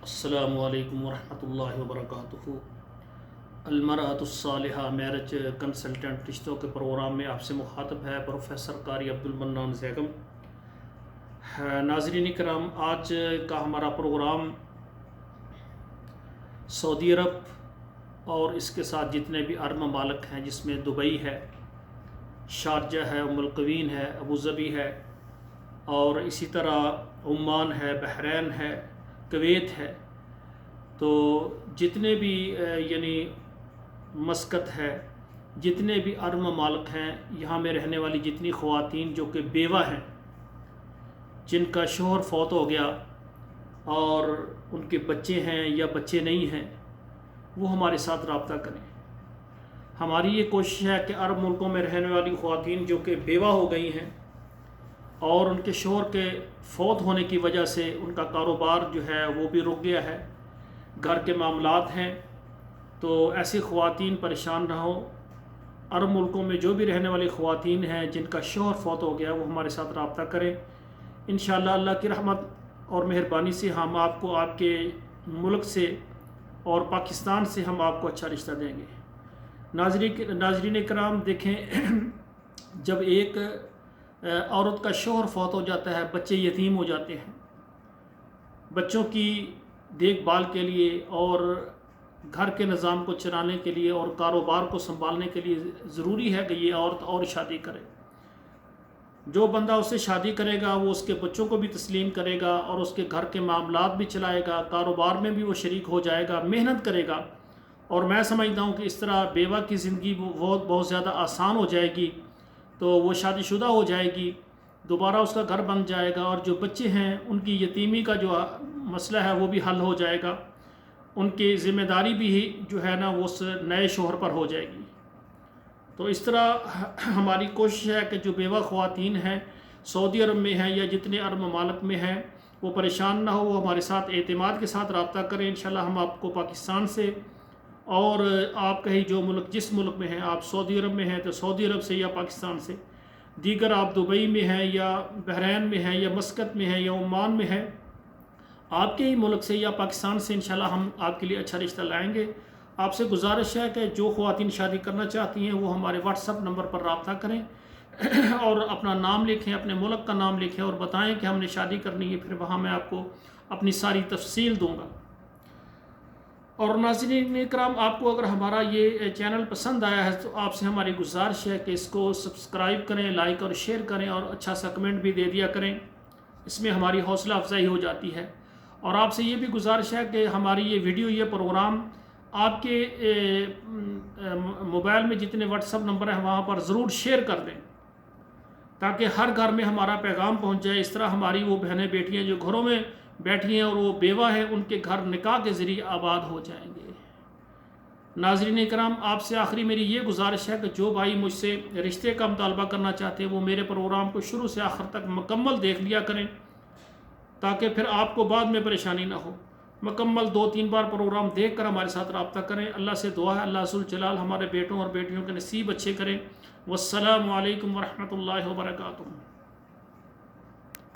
السلام علیکم ورحمۃ اللہ وبرکاتہ۔ المرأۃ الصالحہ میرج کنسلٹنٹ رشتوں کے پروگرام میں آپ سے مخاطب ہے پروفیسر قاری عبدالمنان زیگم۔ ناظرین کرام، آج کا ہمارا پروگرام سعودی عرب اور اس کے ساتھ جتنے بھی عرب ممالک ہیں، جس میں دبئی ہے، شارجہ ہے، ام القوین ہے، ابوظبی ہے، اور اسی طرح عمان ہے، بحرین ہے، کویت ہے، تو جتنے بھی یعنی مسقط ہے، جتنے بھی عرب ممالک ہیں، یہاں میں رہنے والی جتنی خواتین جو کہ بیوہ ہیں، جن کا شوہر فوت ہو گیا اور ان کے بچے ہیں یا بچے نہیں ہیں، وہ ہمارے ساتھ رابطہ کریں۔ ہماری یہ کوشش ہے کہ عرب ملکوں میں رہنے والی خواتین جو کہ بیوہ ہو گئی ہیں اور ان کے شوہر کے فوت ہونے کی وجہ سے ان کا کاروبار جو ہے وہ بھی رک گیا ہے، گھر کے معاملات ہیں، تو ایسی خواتین پریشان نہ ہو۔ عرب ملکوں میں جو بھی رہنے والی خواتین ہیں جن کا شوہر فوت ہو گیا، وہ ہمارے ساتھ رابطہ کریں۔ انشاءاللہ اللہ کی رحمت اور مہربانی سے ہم آپ کو آپ کے ملک سے اور پاکستان سے ہم آپ کو اچھا رشتہ دیں گے۔ ناظرین کرام، دیکھیں، جب ایک عورت کا شوہر فوت ہو جاتا ہے، بچے یتیم ہو جاتے ہیں، بچوں کی دیکھ بھال کے لیے اور گھر کے نظام کو چلانے کے لیے اور کاروبار کو سنبھالنے کے لیے ضروری ہے کہ یہ عورت اور شادی کرے۔ جو بندہ اس سے شادی کرے گا وہ اس کے بچوں کو بھی تسلیم کرے گا اور اس کے گھر کے معاملات بھی چلائے گا، کاروبار میں بھی وہ شریک ہو جائے گا، محنت کرے گا، اور میں سمجھتا ہوں کہ اس طرح بیوہ کی زندگی بہت زیادہ آسان ہو جائے گی، تو وہ شادی شدہ ہو جائے گی، دوبارہ اس کا گھر بن جائے گا، اور جو بچے ہیں ان کی یتیمی کا جو مسئلہ ہے وہ بھی حل ہو جائے گا، ان کی ذمہ داری بھی جو ہے نا وہ اس نئے شوہر پر ہو جائے گی۔ تو اس طرح ہماری کوشش ہے کہ جو بیوہ خواتین ہیں سعودی عرب میں ہیں یا جتنے عرب ممالک میں ہیں، وہ پریشان نہ ہو، وہ ہمارے ساتھ اعتماد کے ساتھ رابطہ کریں۔ انشاءاللہ ہم آپ کو پاکستان سے، اور آپ کہیں جو ملک جس ملک میں ہیں، آپ سعودی عرب میں ہیں تو سعودی عرب سے یا پاکستان سے، دیگر آپ دبئی میں ہیں یا بحرین میں ہیں یا مسقط میں ہیں یا عمان میں ہیں، آپ کے ہی ملک سے یا پاکستان سے انشاءاللہ ہم آپ کے لیے اچھا رشتہ لائیں گے۔ آپ سے گزارش ہے کہ جو خواتین شادی کرنا چاہتی ہیں وہ ہمارے واٹس ایپ نمبر پر رابطہ کریں اور اپنا نام لکھیں، اپنے ملک کا نام لکھیں اور بتائیں کہ ہم نے شادی کرنی ہے، پھر وہاں میں آپ کو اپنی ساری تفصیل دوں گا۔ اور ناظرین اکرام، آپ کو اگر ہمارا یہ چینل پسند آیا ہے تو آپ سے ہماری گزارش ہے کہ اس کو سبسکرائب کریں، لائک اور شیئر کریں، اور اچھا سا کمنٹ بھی دے دیا کریں، اس میں ہماری حوصلہ افزائی ہو جاتی ہے۔ اور آپ سے یہ بھی گزارش ہے کہ ہماری یہ ویڈیو، یہ پروگرام آپ کے موبائل میں جتنے واٹس ایپ نمبر ہیں وہاں پر ضرور شیئر کر دیں، تاکہ ہر گھر میں ہمارا پیغام پہنچ جائے۔ اس طرح ہماری وہ بہنیں بیٹیاں جو گھروں میں بیٹھی ہیں اور وہ بیوہ ہیں، ان کے گھر نکاح کے ذریعے آباد ہو جائیں گے۔ ناظرین اکرام، آپ سے آخری میری یہ گزارش ہے کہ جو بھائی مجھ سے رشتے کا مطالبہ کرنا چاہتے ہیں وہ میرے پروگرام کو شروع سے آخر تک مکمل دیکھ لیا کریں، تاکہ پھر آپ کو بعد میں پریشانی نہ ہو۔ مکمل 2-3 بار پروگرام دیکھ کر ہمارے ساتھ رابطہ کریں۔ اللہ سے دعا ہے اللہ ذوالجلال ہمارے بیٹوں اور بیٹیوں کے نصیب اچھے کریں۔ والسلام علیکم ورحمۃ اللہ وبرکاتہ۔